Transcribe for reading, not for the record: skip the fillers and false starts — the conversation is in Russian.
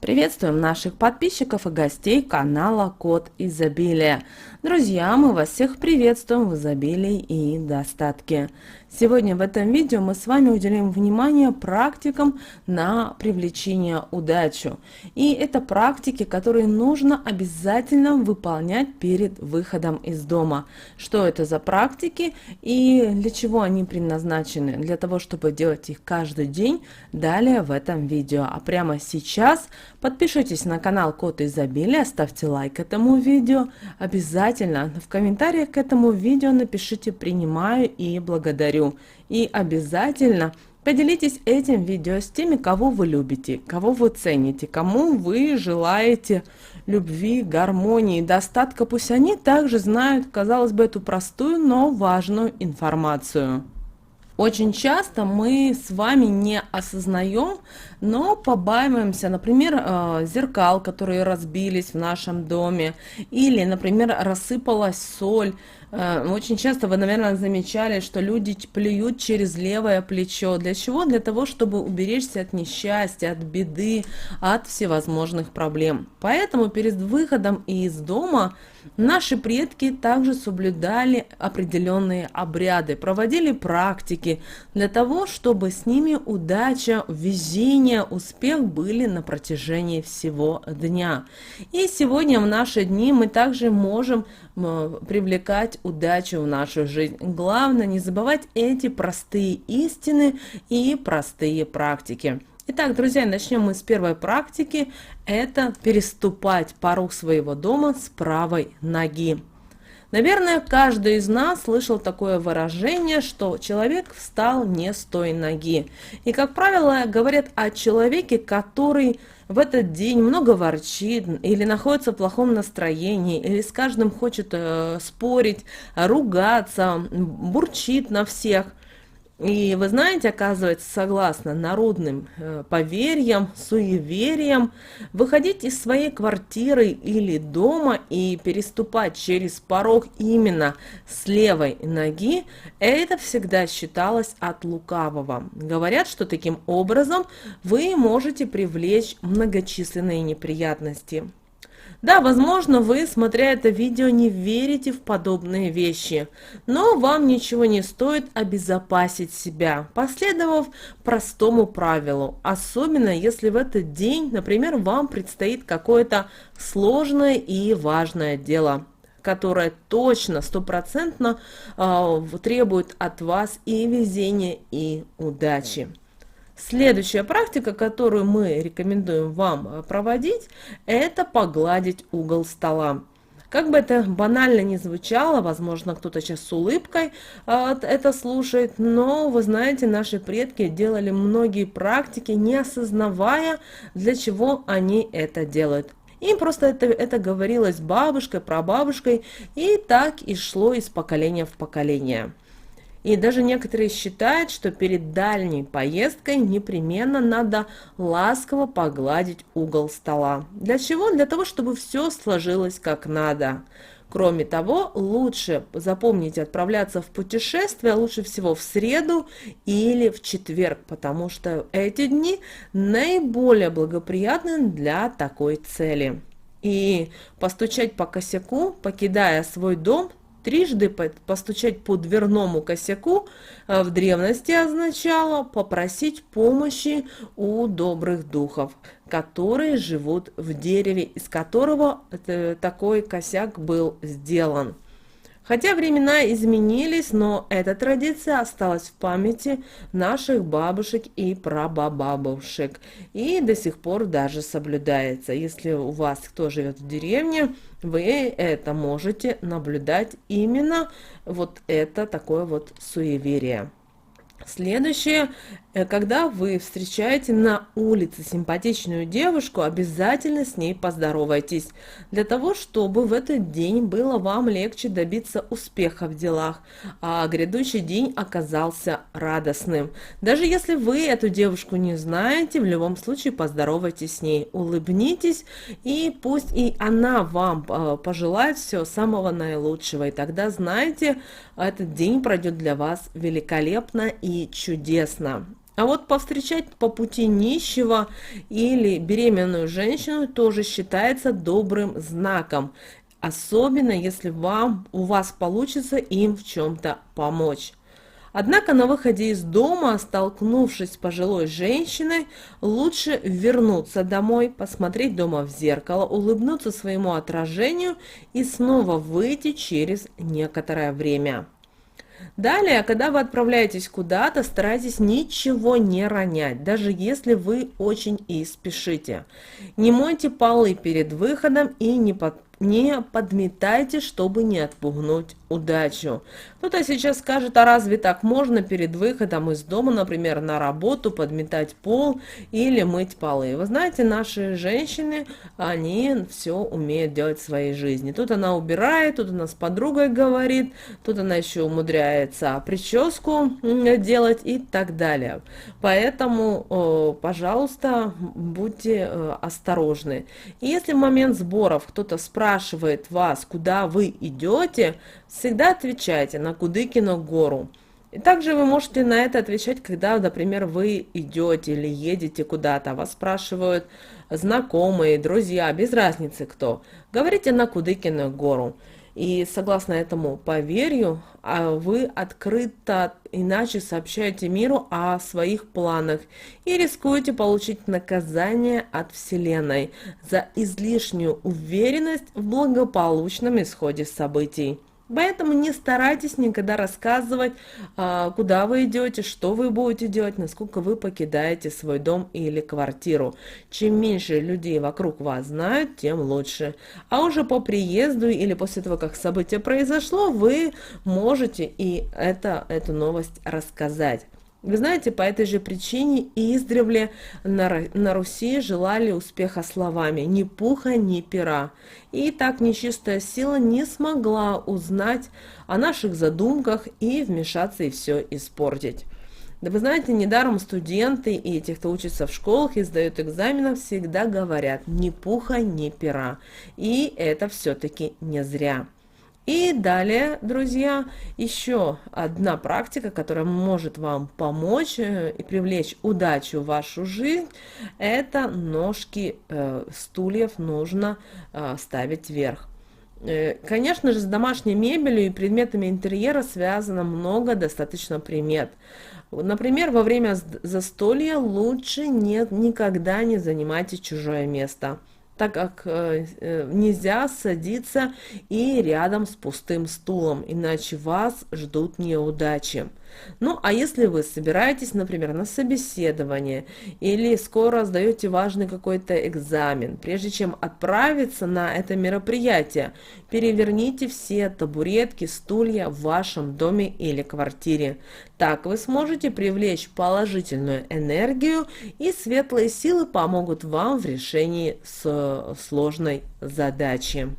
Приветствуем наших подписчиков и гостей канала Код Изобилия. Друзья, мы вас всех приветствуем в изобилии и достатке. Сегодня в этом видео мы с вами уделим внимание практикам на привлечение удачи. И это практики, которые нужно обязательно выполнять перед выходом из дома. Что это за практики и для чего они предназначены? Для того, чтобы делать их каждый день, далее в этом видео. А прямо сейчас подпишитесь на канал Код Изобилия, ставьте лайк этому видео. Обязательно в комментариях к этому видео напишите «принимаю» и «благодарю». И обязательно поделитесь этим видео с теми, кого вы любите, кого вы цените, кому вы желаете любви, гармонии, достатка. Пусть они также знают, казалось бы, эту простую, но важную информацию. Очень часто мы с вами не осознаем, но побаиваемся, например, зеркал, которые разбились в нашем доме, или, например, рассыпалась соль. Очень часто вы, наверное, замечали, что люди плюют через левое плечо. Для чего? Для того, чтобы уберечься от несчастья, от беды, от всевозможных проблем. Поэтому перед выходом из дома наши предки также соблюдали определенные обряды, проводили практики для того, чтобы с ними удача, везение, успех были на протяжении всего дня. И сегодня в наши дни мы также можем привлекать удачу в нашу жизнь. Главное не забывать эти простые истины и простые практики. Итак, друзья, начнем мы с первой практики. Это переступать порог своего дома с правой ноги. Наверное, каждый из нас слышал такое выражение, что человек встал не с той ноги. И, как правило, говорят о человеке, который в этот день много ворчит, или находится в плохом настроении, или с каждым хочет спорить, ругаться, бурчит на всех. И вы знаете, оказывается, согласно народным поверьям, суевериям, выходить из своей квартиры или дома и переступать через порог именно с левой ноги, это всегда считалось от лукавого. Говорят, что таким образом вы можете привлечь многочисленные неприятности. Да, возможно, вы, смотря это видео, не верите в подобные вещи, но вам ничего не стоит обезопасить себя, последовав простому правилу, особенно если в этот день, например, вам предстоит какое-то сложное и важное дело, которое точно, стопроцентно требует от вас и везения, и удачи. Следующая практика, которую мы рекомендуем вам проводить, это погладить угол стола. Как бы это банально ни звучало, возможно, кто-то сейчас с улыбкой это слушает, но вы знаете, наши предки делали многие практики, не осознавая, для чего они это делают. Им просто это говорилось бабушкой, прабабушкой, и так и шло из поколения в поколение. И даже некоторые считают, что перед дальней поездкой непременно надо ласково погладить угол стола. Для чего? Для того, чтобы все сложилось как надо. Кроме того, лучше запомните отправляться в путешествие лучше всего в среду или в четверг, потому что эти дни наиболее благоприятны для такой цели. И постучать по косяку, покидая свой дом, трижды постучать по дверному косяку в древности означало попросить помощи у добрых духов, которые живут в дереве, из которого такой косяк был сделан. Хотя времена изменились, но эта традиция осталась в памяти наших бабушек и прабабабушек и до сих пор даже соблюдается. Если у вас кто живет в деревне, вы это можете наблюдать именно вот это такое вот суеверие. Следующее, когда вы встречаете на улице симпатичную девушку, обязательно с ней поздоровайтесь, для того, чтобы в этот день было вам легче добиться успеха в делах, а грядущий день оказался радостным. Даже если вы эту девушку не знаете, в любом случае поздоровайтесь с ней, улыбнитесь, и пусть и она вам пожелает всего самого наилучшего, и тогда, знаете, этот день пройдет для вас великолепно и чудесно. А вот повстречать по пути нищего или беременную женщину тоже считается добрым знаком, особенно если у вас получится им в чем-то помочь. Однако на выходе из дома, столкнувшись с пожилой женщиной, лучше вернуться домой, посмотреть дома в зеркало, улыбнуться своему отражению и снова выйти через некоторое время. Далее, когда вы отправляетесь куда-то, старайтесь ничего не ронять, даже если вы очень и спешите. Не мойте полы перед выходом и не подметайте, чтобы не отпугнуть удачу. Кто-то сейчас скажет, а разве так можно перед выходом из дома, например, на работу, подметать пол или мыть полы? Вы знаете, наши женщины, они все умеют делать в своей жизни. Тут она убирает, тут она с подругой говорит, тут она еще умудряется прическу делать и так далее. Поэтому, пожалуйста, будьте осторожны. И если в момент сборов кто-то спрашивает вас, куда вы идете, всегда отвечайте на Кудыкину гору. И также вы можете на это отвечать, когда, например, вы идете или едете куда-то, вас спрашивают знакомые, друзья, без разницы кто. Говорите на Кудыкину гору. И согласно этому поверью, вы открыто иначе сообщаете миру о своих планах и рискуете получить наказание от Вселенной за излишнюю уверенность в благополучном исходе событий. Поэтому не старайтесь никогда рассказывать, куда вы идете, что вы будете делать, насколько вы покидаете свой дом или квартиру. Чем меньше людей вокруг вас знают, тем лучше. А уже по приезду или после того, как событие произошло, вы можете и эту новость рассказать. Вы знаете, по этой же причине издревле на Руси желали успеха словами «ни пуха, ни пера». И так нечистая сила не смогла узнать о наших задумках и вмешаться и все испортить. Да вы знаете, недаром студенты и те, кто учится в школах и сдают экзамены, всегда говорят «ни пуха, ни пера». И это все-таки не зря. И далее, друзья, еще одна практика, которая может вам помочь и привлечь удачу в вашу жизнь, это ножки стульев нужно ставить вверх. Конечно же, с домашней мебелью и предметами интерьера связано много достаточно примет. Например, во время застолья лучше никогда не занимайте чужое место, так как нельзя садиться и рядом с пустым стулом, иначе вас ждут неудачи. Ну, а если вы собираетесь, например, на собеседование или скоро сдаете важный какой-то экзамен, прежде чем отправиться на это мероприятие, переверните все табуретки, стулья в вашем доме или квартире. Так вы сможете привлечь положительную энергию, и светлые силы помогут вам в решении сложной задачи.